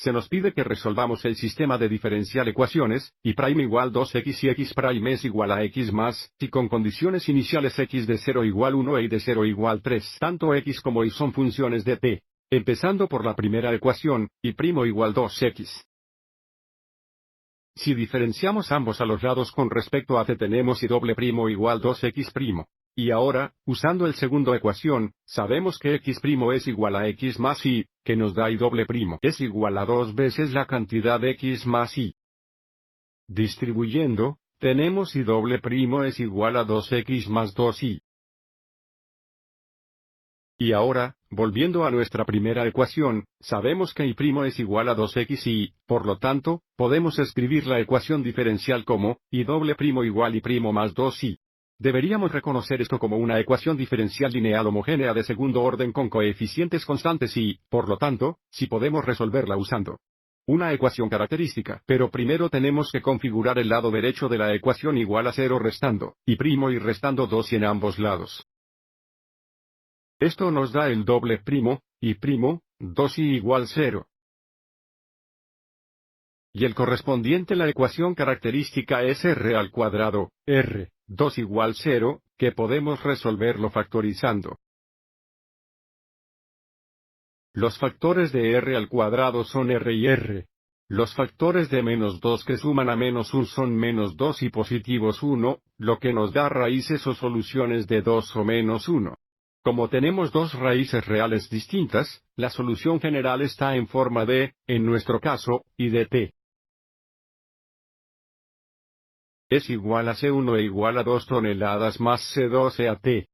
se nos pide que resolvamos el sistema de diferencial ecuaciones, y prime igual 2x y x prime es igual a x más, y con condiciones iniciales x de 0 igual 1 y de 0 igual 3. Tanto x como y son funciones de t. Empezando por la primera ecuación, y primo igual 2x. Si diferenciamos ambos a los lados con respecto a t tenemos y doble primo igual 2x primo. Y ahora, usando el segundo ecuación, sabemos que x primo es igual a x más y, que nos da y doble primo es igual a 2 veces la cantidad de x más y. Distribuyendo, tenemos y doble primo es igual a 2x más 2y. Y ahora, volviendo a nuestra primera ecuación, sabemos que y primo es igual a 2x y, por lo tanto, podemos escribir la ecuación diferencial como, y doble primo igual y primo más 2y. Deberíamos reconocer esto como una ecuación diferencial lineal homogénea de segundo orden con coeficientes constantes y, por lo tanto, si podemos resolverla usando una ecuación característica. Pero primero tenemos que configurar el lado derecho de la ecuación igual a 0 restando, y primo y restando 2 y en ambos lados. Esto nos da el doble primo, y primo, 2y igual 0. Y el correspondiente la ecuación característica es r al cuadrado, r, 2 igual 0, que podemos resolverlo factorizando. Los factores de r al cuadrado son r y r. Los factores de menos 2 que suman a menos 1 son menos 2 y positivos 1, lo que nos da raíces o soluciones de 2 o menos 1. Como tenemos dos raíces reales distintas, la solución general está en forma de, en nuestro caso, y de t. Es igual a C1 e igual a 2 toneladas más C2 e a t.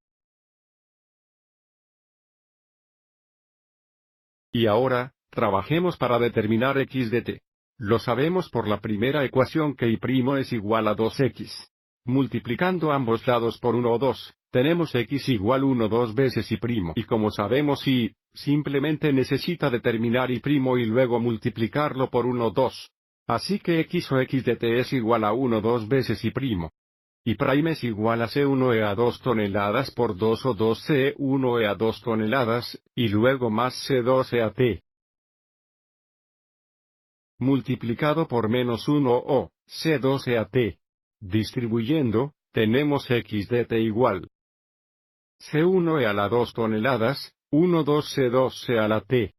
Y ahora, trabajemos para determinar x de t. Lo sabemos por la primera ecuación que y' es igual a 2x. Multiplicando ambos lados por 1 o 2, tenemos x igual 1 2 veces y'. Y como sabemos y, simplemente necesita determinar y' y luego multiplicarlo por 1 o 2. Así que x o x de t es igual a 1 2 veces y'. Y prime es igual a C1 e a 2 toneladas por 2 o 2 C1 e a 2 toneladas, y luego más C2 e a t. Multiplicado por menos 1 o, C2 e a t. Distribuyendo, tenemos x de t igual C1 e a la 2 toneladas, 1 2 C2 e a la t.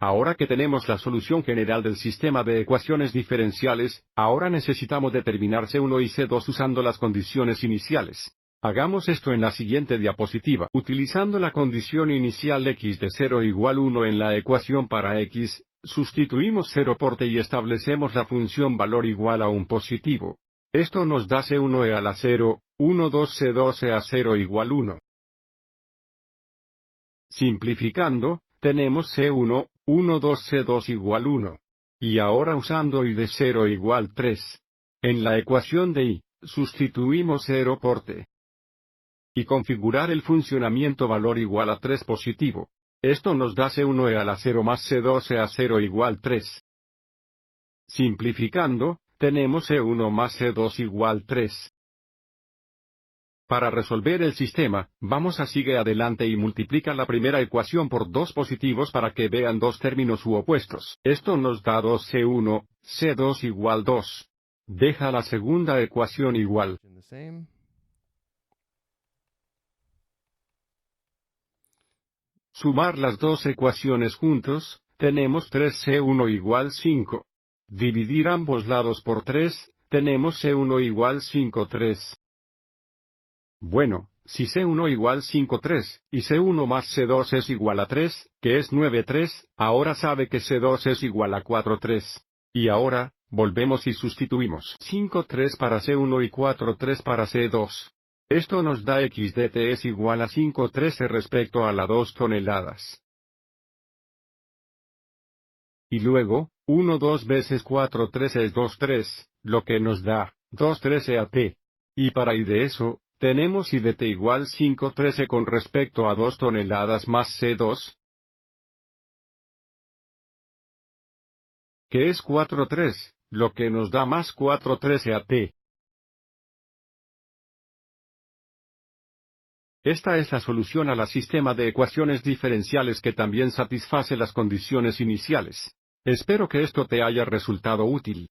Ahora que tenemos la solución general del sistema de ecuaciones diferenciales, ahora necesitamos determinar C1 y C2 usando las condiciones iniciales. Hagamos esto en la siguiente diapositiva. Utilizando la condición inicial x de 0 igual 1 en la ecuación para x, sustituimos 0 por t y establecemos la función valor igual a un positivo. Esto nos da C1 e a la 0, 1 2 C2 e a 0 igual 1. Simplificando, tenemos C1, 1 2 C2 igual 1. Y ahora usando y de 0 igual 3. En la ecuación de y, sustituimos 0 por t. Y configurar el funcionamiento valor igual a 3 positivo. Esto nos da C1 e a la 0 más C2 e a 0 igual 3. Simplificando, tenemos C1 más C2 igual 3. Para resolver el sistema, vamos a sigue adelante y multiplica la primera ecuación por dos positivos para que vean dos términos u opuestos. Esto nos da 2C1, C2 igual 2. Deja la segunda ecuación igual. Sumar las dos ecuaciones juntos, tenemos 3C1 igual 5. Dividir ambos lados por 3, tenemos C1 igual 5 3. Bueno, si C1 igual 5 3, y C1 más C2 es igual a 3, que es 9 3, ahora sabe que C2 es igual a 4 3. Y ahora, volvemos y sustituimos 5 3 para C1 y 4 3 para C2. Esto nos da x de t es igual a 5 13 respecto a la 2 toneladas. Y luego, 1 2 veces 4 13 es 2 3, lo que nos da 2 13 a t. Y para y de eso, tenemos y de t igual 5 13 con respecto a 2 toneladas más C2, que es 4 3, lo que nos da más 4 13 a t. Esta es la solución a la sistema de ecuaciones diferenciales que también satisface las condiciones iniciales. Espero que esto te haya resultado útil.